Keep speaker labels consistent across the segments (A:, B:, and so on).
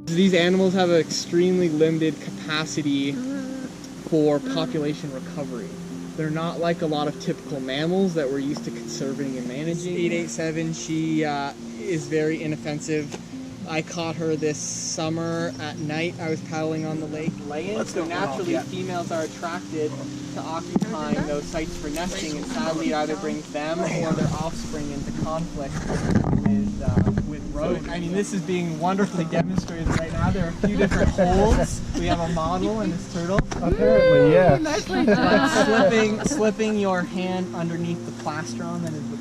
A: These animals have an extremely limited capacity for population recovery. They're not like a lot of typical mammals that we're used to conserving and managing. 887, she is very inoffensive. I caught her this summer at night. I was paddling on the lake laying, so naturally females are attracted to occupying those sites for nesting, and sadly it either brings them or their offspring into conflict with roadways. I mean, this is being wonderfully demonstrated right now. There are a few different holds. We have a model in this turtle.
B: Apparently, yeah.
A: Slipping your hand underneath the plastron that is the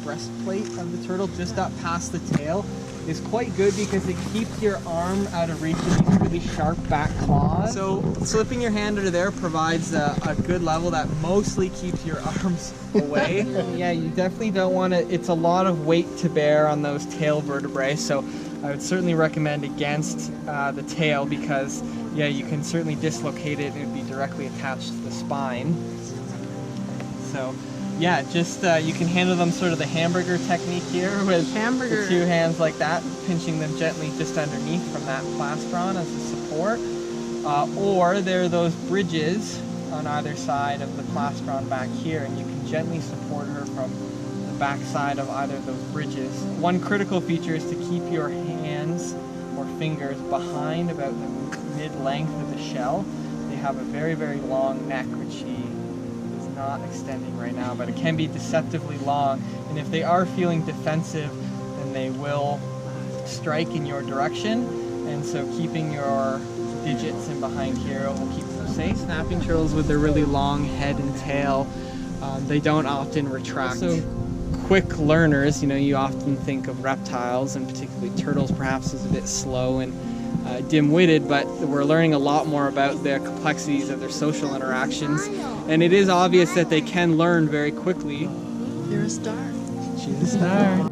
A: breastplate of the turtle, just up past the tail, is quite good because it keeps your arm out of reach of these really sharp back claws. So slipping your hand under there provides a good level that mostly keeps your arms away. Yeah, you definitely don't want to, it's a lot of weight to bear on those tail vertebrae, so I would certainly recommend against the tail because, yeah, you can certainly dislocate it and it would be directly attached to the spine. So, yeah, just you can handle them sort of the hamburger technique here with the two hands like that, pinching them gently just underneath from that plastron as a support. Or there are those bridges on either side of the plastron back here, and you can gently support her from the back side of either of those bridges. One critical feature is to keep your hands or fingers behind about the mid-length of the shell. They have a very, very long neck, which she is not extending right now, but it can be deceptively long, and if they are feeling defensive, then they will strike in your direction, and so keeping your digits in behind here will keep them safe. Snapping turtles with their really long head and tail, they don't often retract. So quick learners, you know, you often think of reptiles, and particularly turtles perhaps as a bit slow and dim-witted, but we're learning a lot more about the complexities of their social interactions, and it is obvious that they can learn very quickly.
C: You're a star.
A: She's a star.